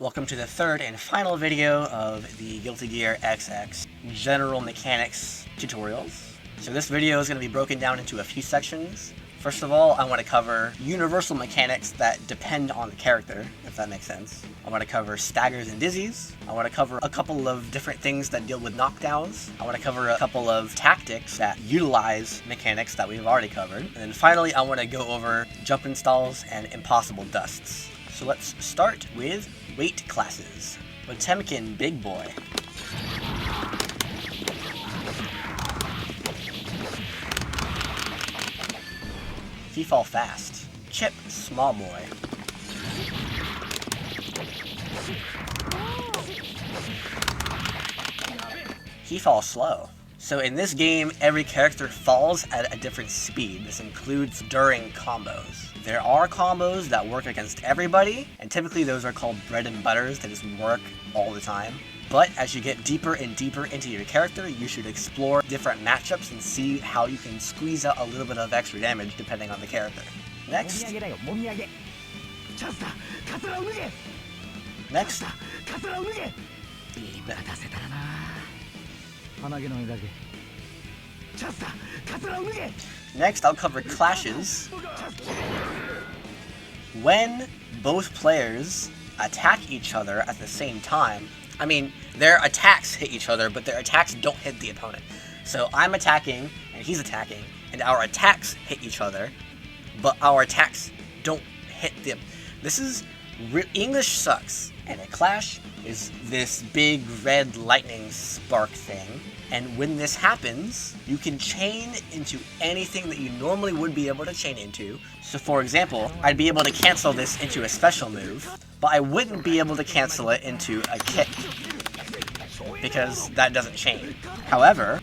Welcome to the third and final video of the Guilty Gear XX General Mechanics tutorials. So this video is going to be broken down into a few sections. First of all, I want to cover universal mechanics that depend on the character, if that makes sense. I want to cover Staggers and Dizzies. I want to cover a couple of different things that deal with Knockdowns. I want to cover a couple of tactics that utilize mechanics that we've already covered. And then finally, I want to go over jump installs and impossible dusts. So let's start with weight classes. Potemkin Big Boy. He fall fast. Chip Small Boy. He fall slow. So in this game, every character falls at a different speed. This includes during combos. There are combos that work against everybody, and typically those are called bread and butters that just work all the time. But as you get deeper and deeper into your character, you should explore different matchups and see how you can squeeze out a little bit of extra damage depending on the character. Next. Next, I'll cover clashes. When both players attack each other at the same time, I mean, their attacks hit each other, but their attacks don't hit the opponent. So I'm attacking, and he's attacking, and our attacks hit each other, but our attacks don't hit them. This is... English sucks. And a clash is this big red lightning spark thing. And when this happens, you can chain into anything that you normally would be able to chain into. So for example, I'd be able to cancel this into a special move, but I wouldn't be able to cancel it into a kick, because that doesn't chain. However,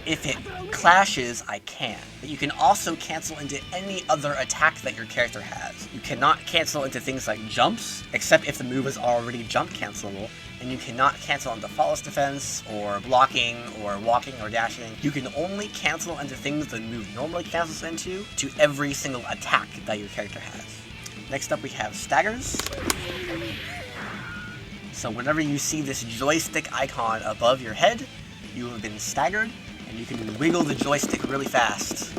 if it clashes, I can. But you can also cancel into any other attack that your character has. You cannot cancel into things like jumps, except if the move is already jump cancelable. And you cannot cancel into flawless defense, or blocking, or walking, or dashing. You can only cancel into things the move normally cancels into to every single attack that your character has. Next up we have Staggers. So whenever you see this joystick icon above your head, you have been staggered, and you can wiggle the joystick really fast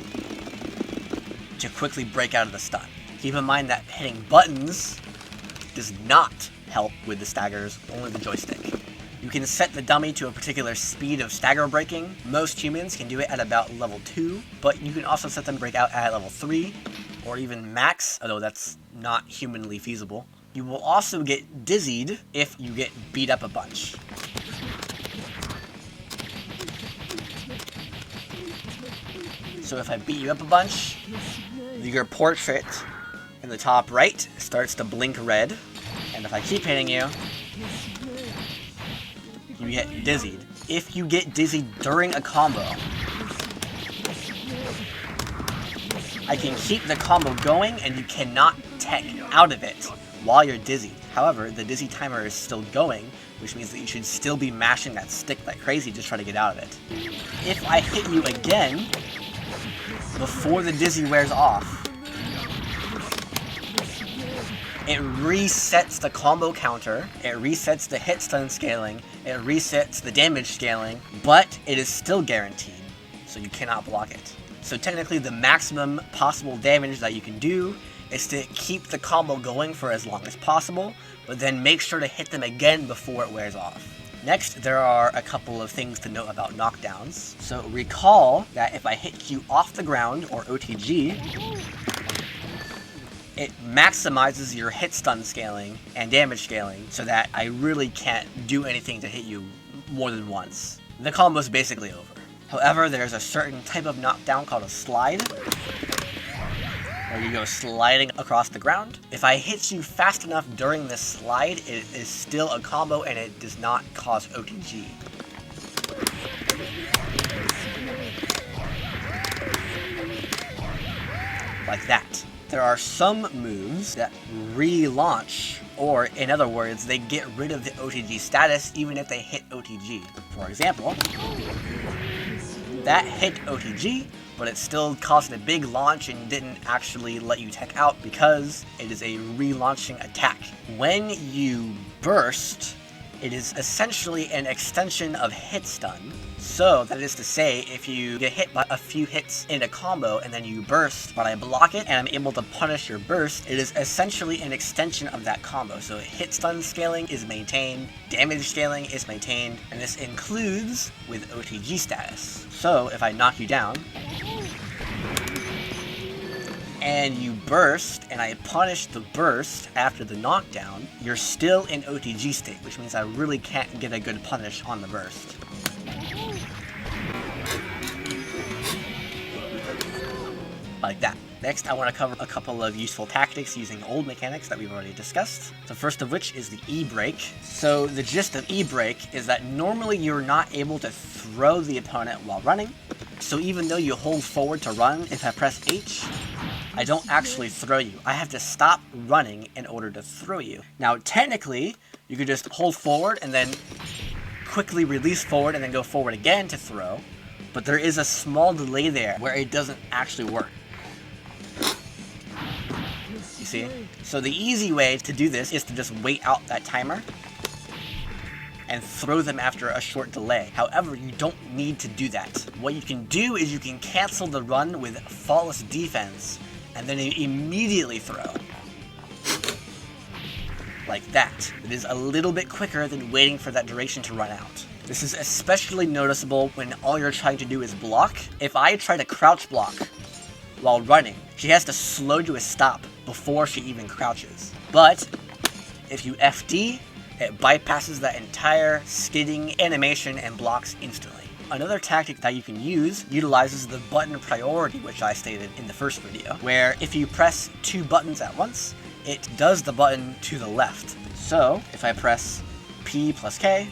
to quickly break out of the stun. Keep in mind that hitting buttons does not help with the staggers, only the joystick. You can set the dummy to a particular speed of stagger breaking. Most humans can do it at about level 2, but you can also set them to break out at level 3, or even max, although that's not humanly feasible. You will also get dizzied if you get beat up a bunch. So if I beat you up a bunch, your portrait in the top right starts to blink red. And if I keep hitting you, you get dizzied. If you get dizzied during a combo, I can keep the combo going and you cannot tech out of it while you're dizzy. However, the dizzy timer is still going, which means that you should still be mashing that stick like crazy to try to get out of it. If I hit you again, before the dizzy wears off, it resets the combo counter, it resets the hit stun scaling, it resets the damage scaling, but it is still guaranteed, so you cannot block it. So technically the maximum possible damage that you can do is to keep the combo going for as long as possible, but then make sure to hit them again before it wears off. Next, there are a couple of things to note about knockdowns. So recall that if I hit you off the ground, or OTG, it maximizes your hit stun scaling and damage scaling so that I really can't do anything to hit you more than once. The combo is basically over. However, there's a certain type of knockdown called a slide, where you go sliding across the ground. If I hit you fast enough during this slide, it is still a combo and it does not cause OTG. Like that. There are some moves that relaunch, or in other words, they get rid of the OTG status even if they hit OTG. For example, that hit OTG, but it still caused a big launch and didn't actually let you tech out because it is a relaunching attack. When you burst, it is essentially an extension of hit stun. So that is to say, if you get hit by a few hits in a combo and then you burst, but I block it and I'm able to punish your burst, it is essentially an extension of that combo. So hit stun scaling is maintained, damage scaling is maintained, and this includes with OTG status. So if I knock you down, and you burst, and I punish the burst after the knockdown, you're still in OTG state, which means I really can't get a good punish on the burst. Like that. Next, I want to cover a couple of useful tactics using old mechanics that we've already discussed. The first of which is the E-break. So the gist of E-break is that normally you're not able to throw the opponent while running. So even though you hold forward to run, if I press H, I don't actually throw you. I have to stop running in order to throw you. Now, technically, you could just hold forward and then quickly release forward and then go forward again to throw, but there is a small delay there where it doesn't actually work. You see? So the easy way to do this is to just wait out that timer and throw them after a short delay. However, you don't need to do that. What you can do is you can cancel the run with flawless defense and then immediately throw. Like that. It is a little bit quicker than waiting for that duration to run out. This is especially noticeable when all you're trying to do is block. If I try to crouch block while running, she has to slow to a stop before she even crouches. But if you FD, it bypasses that entire skidding animation and blocks instantly. Another tactic that you can use utilizes the button priority, which I stated in the first video, where if you press 2 buttons at once, it does the button to the left. So if I press P plus K,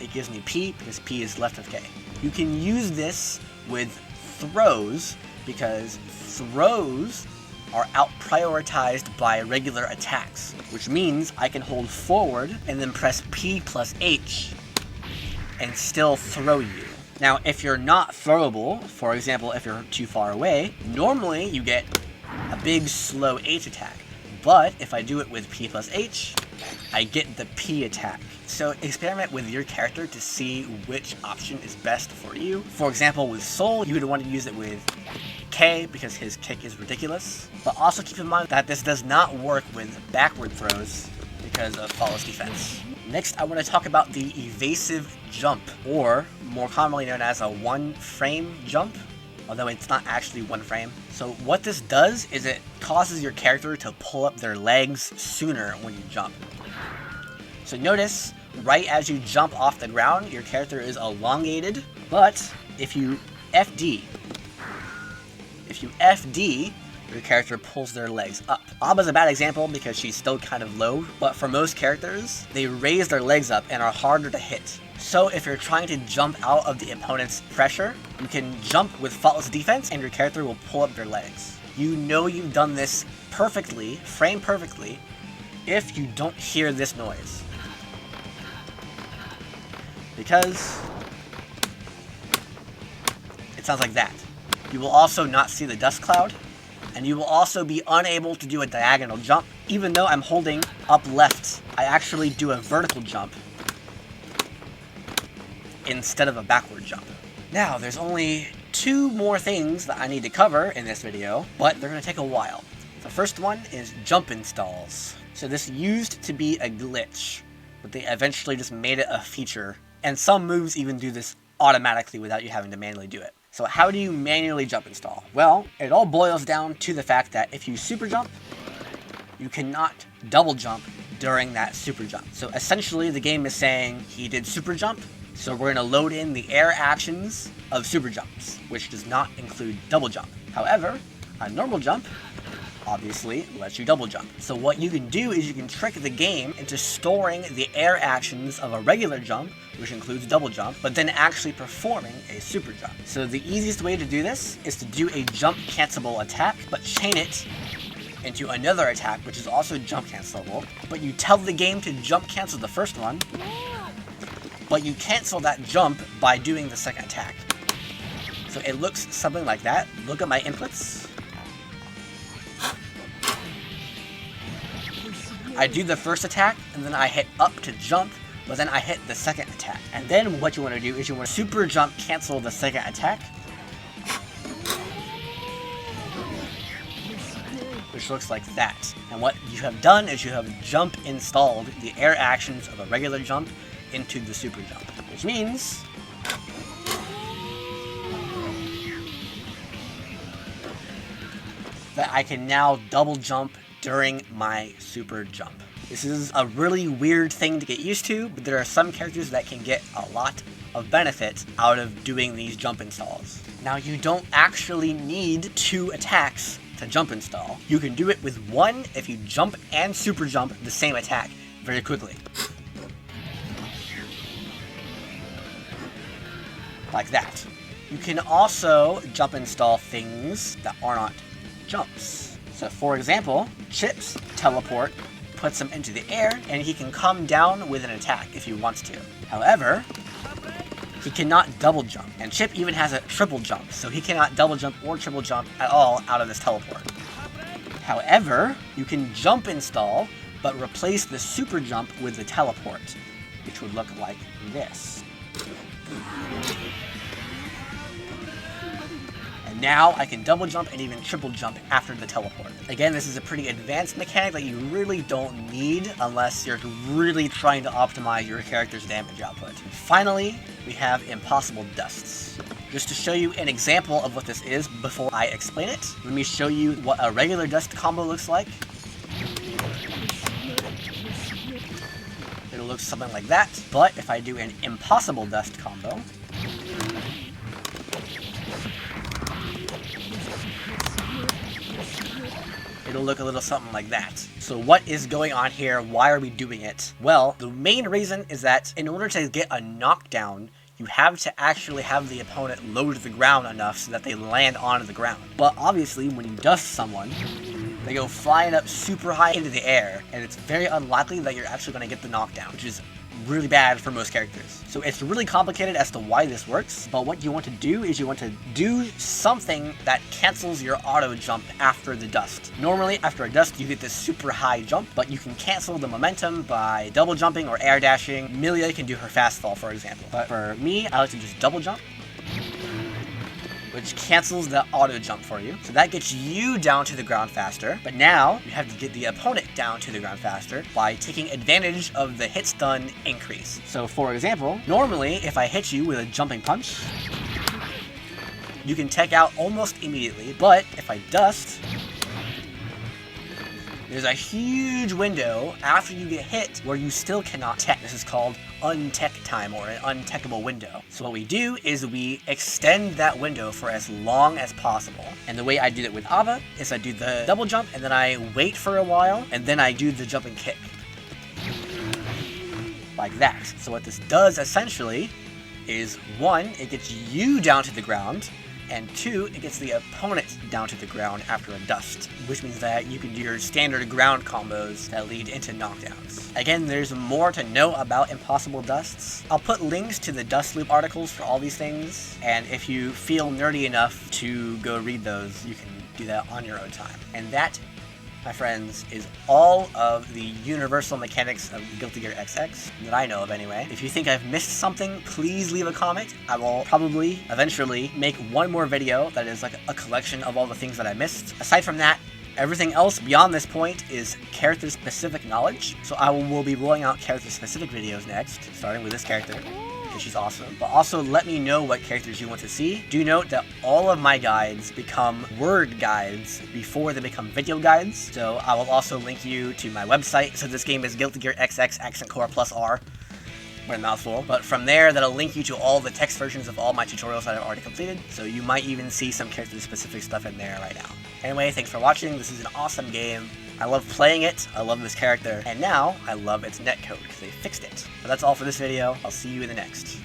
it gives me P because P is left of K. You can use this with throws because throws are out-prioritized by regular attacks, which means I can hold forward and then press P plus H and still throw you. Now, if you're not throwable, for example, if you're too far away, normally you get a big slow H attack. But if I do it with P plus H, I get the P attack. So experiment with your character to see which option is best for you. For example, with Soul, you would want to use it with K because his kick is ridiculous. But also keep in mind that this does not work with backward throws because of flawless defense. Next, I want to talk about the evasive jump, or more commonly known as a one-frame jump, although it's not actually one frame. So what this does is it causes your character to pull up their legs sooner when you jump. So notice, right as you jump off the ground, your character is elongated, but if you FD, your character pulls their legs up. Abba's a bad example because she's still kind of low, but for most characters, they raise their legs up and are harder to hit. So if you're trying to jump out of the opponent's pressure, you can jump with faultless defense and your character will pull up their legs. You know you've done this perfectly, frame perfectly, if you don't hear this noise. Because it sounds like that. You will also not see the dust cloud, and you will also be unable to do a diagonal jump. Even though I'm holding up left, I actually do a vertical jump instead of a backward jump. Now, there's only 2 more things that I need to cover in this video, but they're going to take a while. The first one is jump installs. So this used to be a glitch, but they eventually just made it a feature, and some moves even do this automatically without you having to manually do it. So how do you manually jump install? Well, it all boils down to the fact that if you super jump, you cannot double jump during that super jump. So essentially the game is saying he did super jump, so we're going to load in the air actions of super jumps, which does not include double jump. However, a normal jump obviously lets you double jump. So what you can do is you can trick the game into storing the air actions of a regular jump, which includes double jump, but then actually performing a super jump. So the easiest way to do this is to do a jump cancelable attack, but chain it into another attack, which is also jump cancelable, but you tell the game to jump cancel the first one, but you cancel that jump by doing the second attack. So it looks something like that. Look at my inputs. I do the first attack, and then I hit up to jump, but then I hit the second attack. And then what you want to do is you want to super jump cancel the second attack, which looks like that. And what you have done is you have jump installed the air actions of a regular jump into the super jump, which means that I can now double jump during my super jump. This is a really weird thing to get used to, but there are some characters that can get a lot of benefit out of doing these jump installs. Now, you don't actually need 2 attacks to jump install. You can do it with 1 if you jump and super jump the same attack very quickly. Like that. You can also jump install things that are not jumps. So for example, Chip's teleport puts him into the air, and he can come down with an attack if he wants to. However, he cannot double jump, and Chip even has a triple jump, so he cannot double jump or triple jump at all out of this teleport. However, you can jump install, but replace the super jump with the teleport, which would look like this. Now I can double jump and even triple jump after the teleport. Again, this is a pretty advanced mechanic that you really don't need unless you're really trying to optimize your character's damage output. Finally, we have Impossible Dusts. Just to show you an example of what this is before I explain it, let me show you what a regular dust combo looks like. It'll look something like that, but if I do an Impossible Dust combo, it'll look a little something like that. So what is going on here? Why are we doing it? Well, the main reason is that in order to get a knockdown, you have to actually have the opponent low to the ground enough so that they land onto the ground. But obviously, when you dust someone, they go flying up super high into the air, and it's very unlikely that you're actually going to get the knockdown, which is really bad for most characters. So it's really complicated as to why this works, but what you want to do is you want to do something that cancels your auto jump after the dust. Normally, after a dust, you get this super high jump, but you can cancel the momentum by double jumping or air dashing. Milia can do her fast fall, for example. But for me, I like to just double jump, which cancels the auto jump for you. So that gets you down to the ground faster, but now you have to get the opponent down to the ground faster by taking advantage of the hit stun increase. So for example, normally if I hit you with a jumping punch, you can tech out almost immediately, but if I dust, there's a huge window after you get hit where you still cannot tech. This is called untech time, or an untechable window. So what we do is we extend that window for as long as possible. And the way I do it with Ava is I do the double jump, and then I wait for a while, and then I do the jumping kick. Like that. So what this does essentially is 1, it gets you down to the ground, and 2, it gets the opponent down to the ground after a dust, which means that you can do your standard ground combos that lead into knockdowns. Again, there's more to know about Impossible Dusts. I'll put links to the Dustloop articles for all these things, and if you feel nerdy enough to go read those, you can do that on your own time. And that, my friends, is all of the universal mechanics of Guilty Gear XX that I know of anyway. If you think I've missed something, please leave a comment. I will probably eventually make one more video that is like a collection of all the things that I missed. Aside from that, everything else beyond this point is character-specific knowledge. So I will be rolling out character-specific videos next, starting with this character, because she's awesome. But also let me know what characters you want to see. Do note that all of my guides become word guides before they become video guides. So I will also link you to my website. So this game is Guilty Gear XXXAC+R. What a mouthful. But from there, that'll link you to all the text versions of all my tutorials that I've already completed. So you might even see some character-specific stuff in there right now. Anyway, thanks for watching. This is an awesome game. I love playing it, I love this character, and now I love its netcode because they fixed it. But that's all for this video. I'll see you in the next.